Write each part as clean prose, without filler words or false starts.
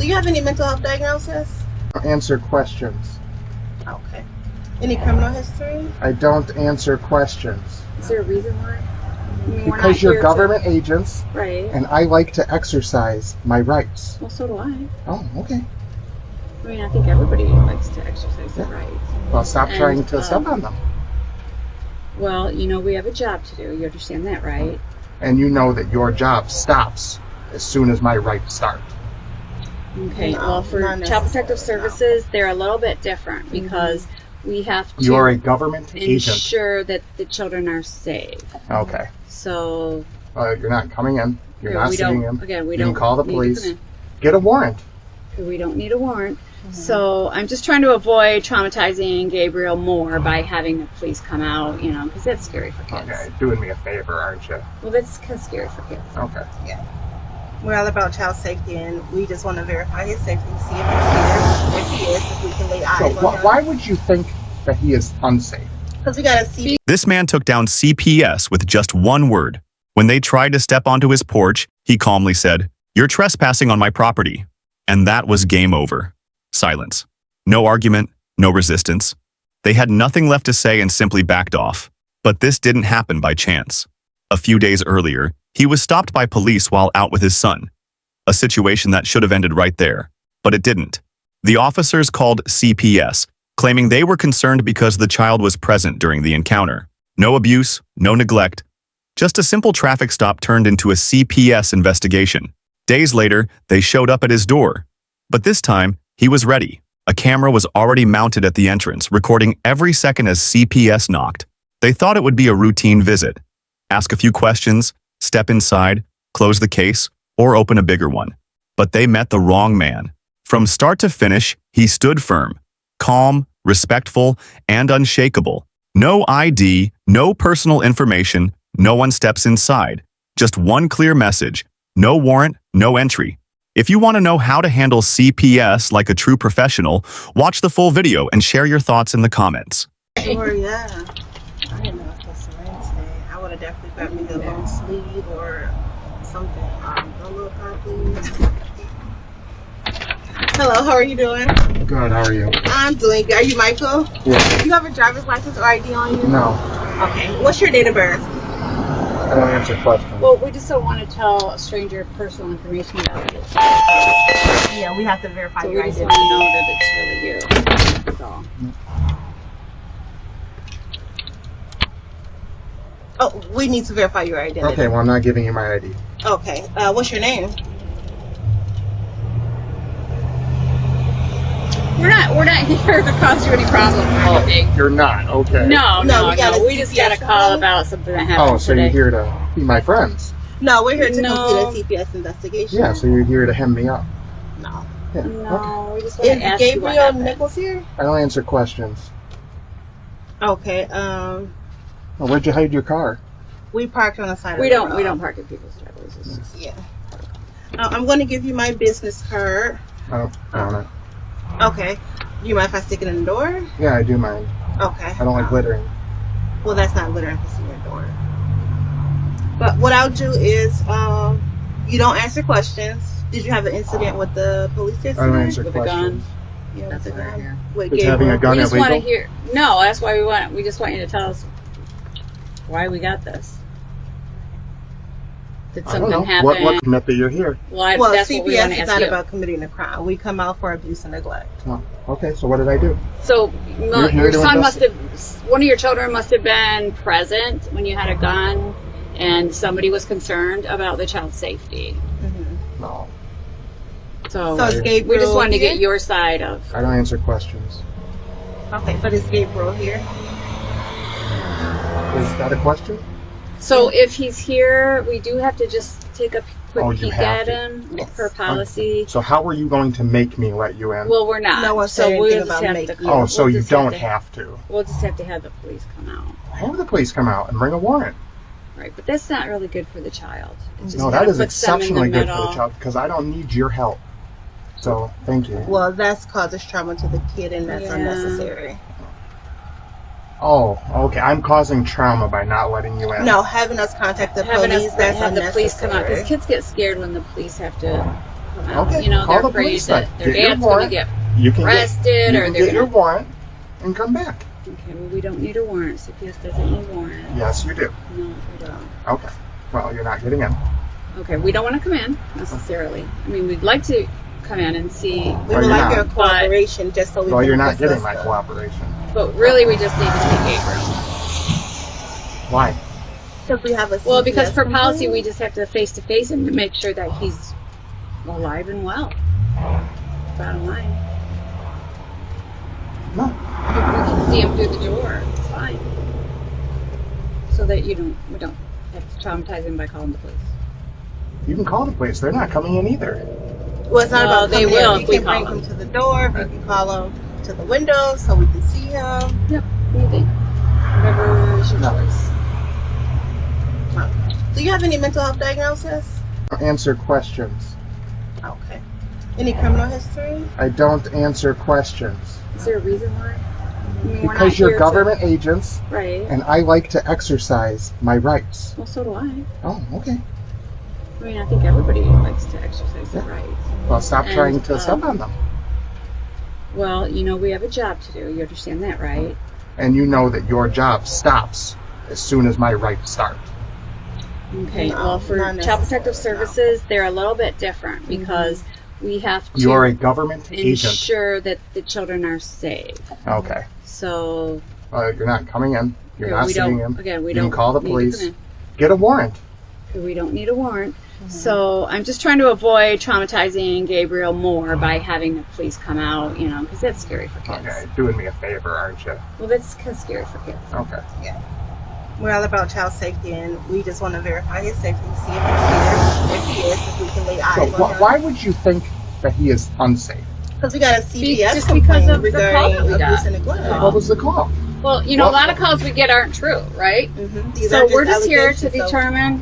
Do you have any mental health diagnosis? Answer questions. Okay. Any criminal history? I don't answer questions. Is there a reason why? I mean, we're not Because you're here government agents, Right. and I like to exercise my rights. Well, so do I. Oh, okay. I mean, I think everybody likes to exercise their rights. Well, stop And, trying to step on them. Well, you know, we have a job to do. You understand that, right? And you know that your job stops as soon as my rights start. Okay. No, Well, for not Child Protective necessarily, no. Services, they're a little bit different because we have to You're a government agent. ensure that the children are safe. Okay. So You're not coming in. You're not we seeing don't. him. Again, we You don't can call the need to police. come in. Get a warrant. We don't need a warrant. So I'm just trying to avoid traumatizing Gabriel more by having the police come out, you know, because that's scary for kids. Okay, doing me a favor, aren't you? Well, that's kind of scary for kids. Okay. Yeah. We're all about child safety, and we just want to verify his safety, see if he's here, if he is, if we can lay eyes So on him. why would you think that he is unsafe? Because we got to see. This man took down CPS with just one word. When they tried to step onto his porch, he calmly said, "You're trespassing on my property." And that was game over. Silence. No argument, no resistance. They had nothing left to say and simply backed off. But this didn't happen by chance. A few days earlier, he was stopped by police while out with his son. A situation that should have ended right there, but it didn't. The officers called CPS, claiming they were concerned because the child was present during the encounter. No abuse, no neglect. Just a simple traffic stop turned into a CPS investigation. Days later, they showed up at his door. But this time, he was ready. A camera was already mounted at the entrance, recording every second as CPS knocked. They thought it would be a routine visit. Ask a few questions, step inside, close the case, or open a bigger one. But they met the wrong man. From start to finish, he stood firm, calm, respectful, and unshakable. No ID, no personal information, no one steps inside. Just one clear message: no warrant, no entry. If you want to know how to handle CPS like a true professional, watch the full video and share your thoughts in the comments. Sure, yeah. I didn't know it was Wednesday. I would have definitely grabbed me the long sleeve or something. A little car, please. Hello, how are you doing? Good, how are you? I'm doing good. Are you Michael? Yeah. Do you have a driver's license or ID on you? No, Okay. What's your date of birth? I don't answer questions. Well, we just don't want to tell a stranger personal information about it. Yeah, we have to verify So your we just identity. want to know that it's really you. That's all. Oh, we need to verify your identity. Okay, well, I'm not giving you my ID. Okay. What's your name? We're not here to cause you any problems or anything. You're not, okay. No, we we just got got a a call CPS about something that happened Oh, so today. you're here to be my friends? No, we're here to No. complete a CPS investigation. Yeah, so you're here to hem me up. No. Yeah, okay. No, we just want to Is ask you what Gabriel happened. Nichols here? I don't answer questions. Okay. Well, where'd you hide your car? We parked on the side We of the road. don't park at people's driveways. It's just- Yeah. I'm going to give you my business card. Oh, I don't know. Okay. Do you mind if I stick it in the door? Yeah, I do mind. Okay. I don't like littering. Well, that's not littering if it's in your door. But what I'll do is, you don't answer questions. Did you have an incident with the police I don't yesterday? answer With a questions. Yeah, with Nothing the right gun. here. With Is having a Gabriel. gun We just want to illegal? hear. No, that's why we want. We just want you to tell us why we got this. Did I don't something know. happen? What commit that you're here? Well, Well, that's what we want CPS to is ask not you. about committing a crime. We come out for abuse and neglect. Oh, okay, so what did I do? So You're here your to son must investigate. have. One of your children must have been present when you had a gun, and somebody was concerned about the child's safety. Mm-hmm. No, So, So is we Gabriel just wanted to here? get your side of. I don't answer questions. Okay, but is Gabriel here? Is that a question? So if he's here, we do have to just take a quick Oh, you peek have at to. him Yes. per policy. So how are you going to make me let you in? Well, we're not. No one so said we'll anything just about have making to. you. oh, so we'll you just don't to, have to. We'll just have to have the police come out. Have the police come out and bring a warrant. Right, but that's not really good for the child. It just No, kinda that is puts them in the exceptionally good for middle. the child because I don't need your help. So, thank you. Well, that's causes trauma to the kid, and that's Yeah. unnecessary. Oh, okay. I'm causing trauma by not letting you in. No, having us contact the Having police, us that's have the police come out unnecessary. because kids get scared when the police have to come out. Okay, You know, call they're the afraid police that then. their Get your dad's going to warrant. get You can arrested get, you or can they're get your going warrant and come back. to. Okay, well, we don't need a warrant. CPS doesn't need warrant. Yes, you do. No, we don't. Okay. Well, you're not getting in. Okay, we don't want to come in necessarily. I mean, we'd like to come in and see, We Well, would you're like not. your cooperation just so we Well, can you're not discuss getting my the- cooperation. but really we just need to see Gabriel. Why? Because we have a Well, because CPS for policy complaint. we just have to face him to make sure that he's alive and well. Bottom line. No. If we can see him through the door, it's fine. So that we don't have to traumatize him by calling the police. You can call the police. They're not coming in either. Well, it's not Well, about they coming will in. if You we can call bring them. him to the door. If you can call him to the window so we can see him. Yep, anything. Whatever is your No. choice. Do you have any mental health diagnosis? Answer questions. Okay. Any criminal history? I don't answer questions. Is there a reason why? I mean, we're not Because you're here government agents, to, right. and I like to exercise my rights. Well, so do I. Oh, okay. I mean, I think everybody likes to exercise their rights. Well, stop And, trying to step on them. Well, you know, we have a job to do. You understand that, right? And you know that your job stops as soon as my rights start. Okay. No, Well, for not Child Protective necessarily, no. Services, they're a little bit different because we have to You are a government agent. ensure that the children are safe. Okay. So You're not coming in. You're okay, not we seeing don't. him. Again, we You don't can call the need to police. come in. Get a warrant. Okay, we don't need a warrant. So I'm just trying to avoid traumatizing Gabriel more by having the police come out, you know, because that's scary for kids. Okay, doing me a favor, aren't you? Well, that's kind of scary for kids. Okay. We're all about child safety, and we just want to verify his safety, see if he's here. If he is, if we can lay eyes So on him. why would you think that he is unsafe? Because we got a CPS Just complaint because of the call regarding that we got. abuse and neglect. Oh. What was the call? Well, you know, Well- a lot of calls we get aren't true, right? Mm-hmm. So we're just here to determine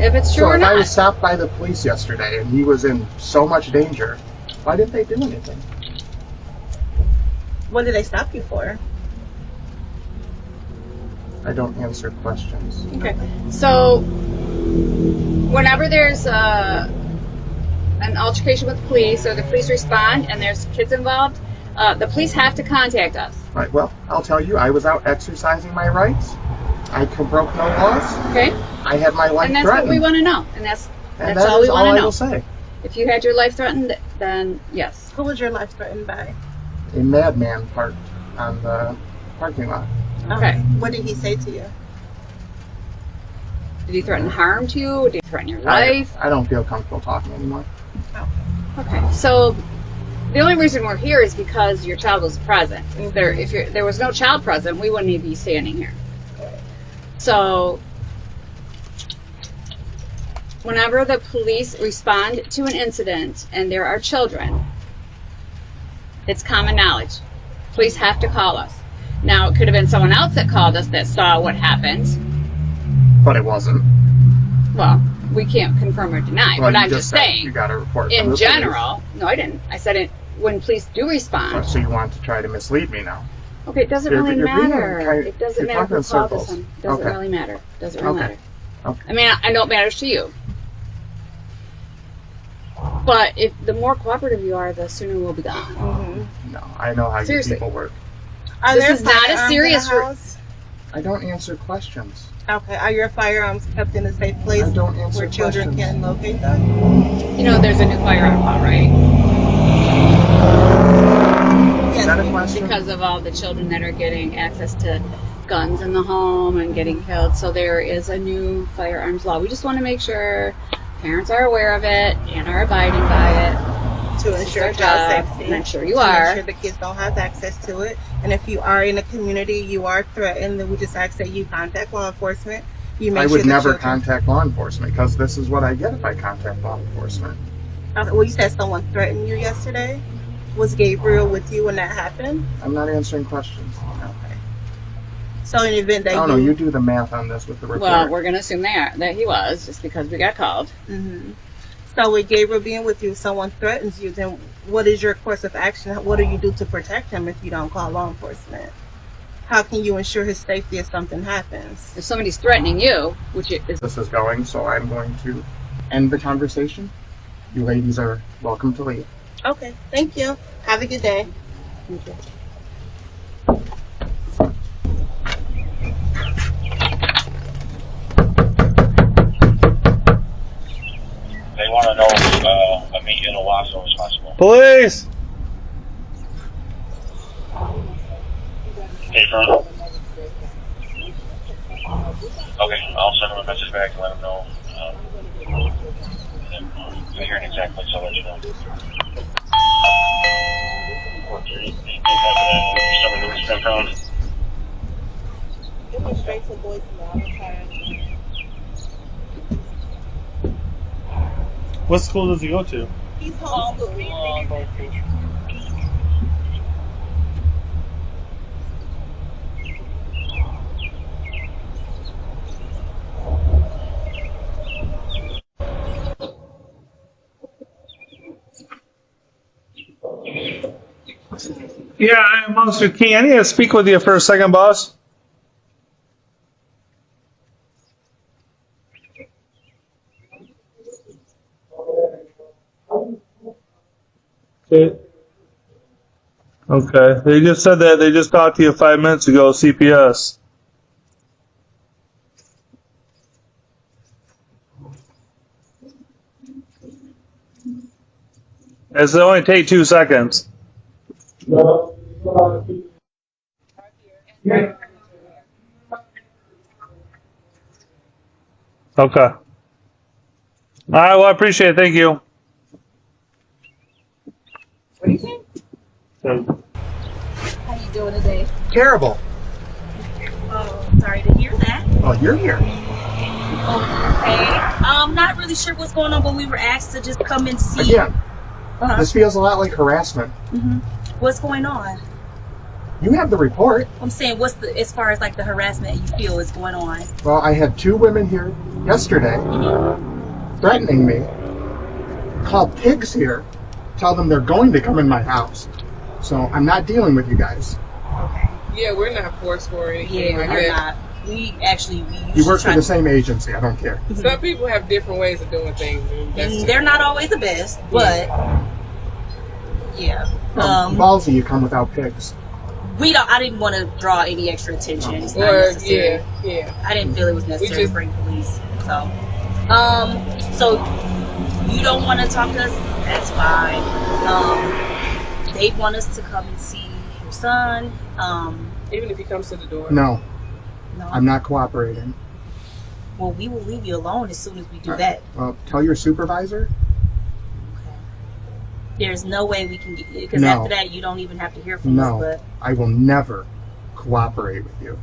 if it's true So or if I not. was stopped by the police yesterday and he was in so much danger, why didn't they do anything? What did they stop you for? I don't answer questions. Okay. So whenever there's an altercation with the police or the police respond and there's kids involved, the police have to contact us. Right, well, I'll tell you, I was out exercising my rights. I broke no laws. Okay? I had my life And that's threatened. what we want to know. And that's and all we want I to know. will say. If you had your life threatened, then yes. Who was your life threatened by? A madman parked on the parking lot. Okay. What did he say to you? Did he threaten harm to you? Did he threaten your life? I don't feel comfortable talking anymore. Okay. So the only reason we're here is because your child was present. If there was no child present, we wouldn't even be standing here. So whenever the police respond to an incident and there are children, it's common knowledge. Police have to call us. Now, it could have been someone else that called us that saw what happened. But it wasn't. Well, we can't confirm or deny, Well, but you I'm just said saying, you got a report from in the general, no, I didn't. I said it when police do police. respond. So you want to try to mislead me now? Okay, it doesn't You're- really you're being matter. kind- It doesn't you're matter talking who in called us. circles. It doesn't Okay. really matter. Doesn't really Okay. matter. Okay. I mean, I know it matters to you. But if the more cooperative you are, the sooner we'll be gone. Mm-hmm. No, I know how you Seriously. people work. Are This there is not a firearms serious in the house? I don't answer questions. Okay. Are your firearms kept in a safe place I don't answer where children questions. can locate them? You know, there's a new firearm law, right? Is that a question? Because of all the children that are getting access to guns in the home and getting killed. So there is a new firearms law. We just want to make sure parents are aware of it and are abiding by it. To ensure our child job, safety. and I'm sure you to are. ensure the kids don't have access to it. And if you are in a community, you are threatened, then we just ask that you contact law enforcement. You make I sure would the never children- contact law enforcement because this is what I get if I contact law enforcement. Okay, well, you said someone threatened you yesterday. Was Gabriel with you when that happened? I'm not answering questions. Okay. So in the event I that don't know. You do the math on this with the report. Well, we're going to assume that he was, just because we got called. hmm So with Gabriel being with you, if someone threatens you, then what is your course of action? What do you do to protect him if you don't call law enforcement? How can you ensure his safety if something happens? If somebody's threatening you, which is This is going, so I'm going to end the conversation. You ladies are welcome to leave. Okay, thank you. Have a good day. They want to know if a meet in Owasso responsible. Police! Hey, Fern. Okay, I'll send them a message back and let them know. I hear an exact place, I'll let you know. Some of the background. It went straight to voicemail. I'm tired. What school does he go to? He's homeschooled. Yeah, I'm Officer King. I need to speak with you for a second, boss. Okay. They just said that they just talked to you 5 minutes ago, CPS. It's only take 2 seconds. Okay. All right. Well, I appreciate it. Thank you. What do you think? How you doing today? Terrible. Oh, sorry to hear that. Oh, you're here. Okay. I'm not really sure what's going on, but we were asked to just come and see. Again, Uh-huh. this feels a lot like harassment. What's going on? You have the report. I'm saying, what's the, as far as like the harassment you feel is going on? Well, I had 2 women here yesterday threatening me. Call pigs here. Tell them they're going to come in my house. So I'm not dealing with you guys. Okay. Yeah, we're not forceful or anything Yeah, like we're that. not. We actually You work for try the same agency. I don't care. Some people have different ways of doing things. And that's and they're not always the best, but yeah. Ballsy, you come without pigs. We don't. I didn't want to draw any extra attention. It's not or necessary. yeah. I didn't feel it was necessary just- to bring police. So you don't want to talk to us? That's fine. They want us to come and see your son. Even if he comes to the door. No, No. I'm not cooperating. Well, we will leave you alone as soon as we do that. Well, tell your supervisor. There's no way we can get, because No. after that you don't even have to hear from No, us. But I will never cooperate with you.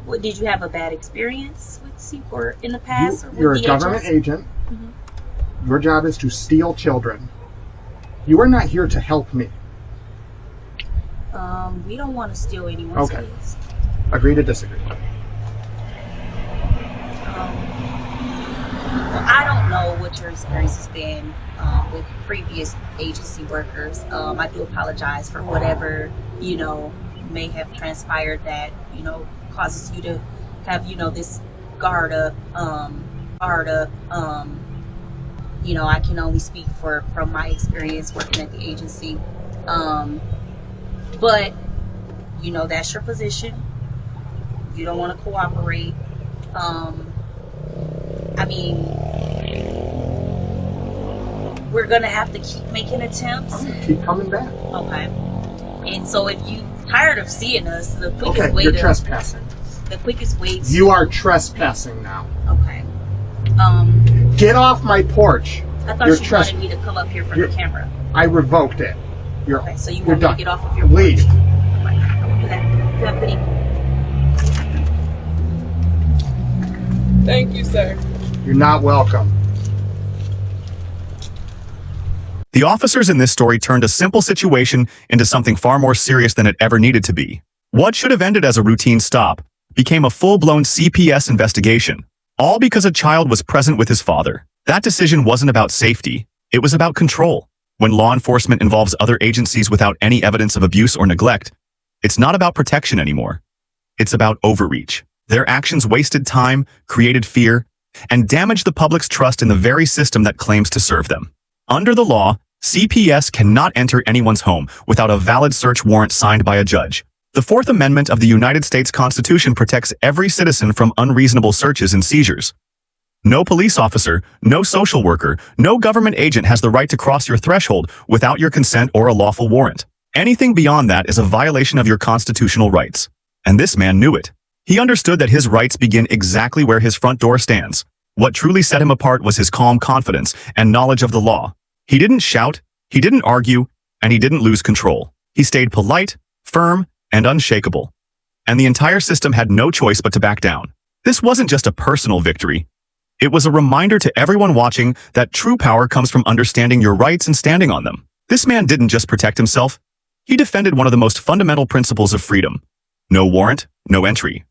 what, did you have a bad experience with or in the past? Or You're with a government DHS? agent. Your job is to steal children. You are not here to help me. We don't want to steal anyone's Okay. kids. Agree to disagree. I don't know what your experience has been with previous agency workers. I do apologize for whatever, may have transpired that, causes you to have, this guard up. I can only speak from my experience working at the agency. But, that's your position. You don't want to cooperate. We're going to have to keep making attempts. Keep coming back. Okay. And so if you tired of seeing us, the quickest Okay, way you're to trespassing. the quickest way to, You are trespassing now. okay. Get off my porch. I thought You're you tresp- wanted me to come up here for you're- the camera. I revoked it. Okay, so you you're want me done. to get off of your Leave. porch? Okay, I will do that. You have a good evening. Thank you, sir. You're not welcome. The officers in this story turned a simple situation into something far more serious than it ever needed to be. What should have ended as a routine stop became a full-blown CPS investigation, all because a child was present with his father. That decision wasn't about safety, it was about control. When law enforcement involves other agencies without any evidence of abuse or neglect, it's not about protection anymore. It's about overreach. Their actions wasted time, created fear, and damaged the public's trust in the very system that claims to serve them. Under the law, CPS cannot enter anyone's home without a valid search warrant signed by a judge. The Fourth Amendment of the United States Constitution protects every citizen from unreasonable searches and seizures. No police officer, no social worker, no government agent has the right to cross your threshold without your consent or a lawful warrant. Anything beyond that is a violation of your constitutional rights. And this man knew it. He understood that his rights begin exactly where his front door stands. What truly set him apart was his calm confidence and knowledge of the law. He didn't shout, he didn't argue, and he didn't lose control. He stayed polite, firm, and unshakable. And the entire system had no choice but to back down. This wasn't just a personal victory. It was a reminder to everyone watching that true power comes from understanding your rights and standing on them. This man didn't just protect himself. He defended one of the most fundamental principles of freedom. No warrant, no entry.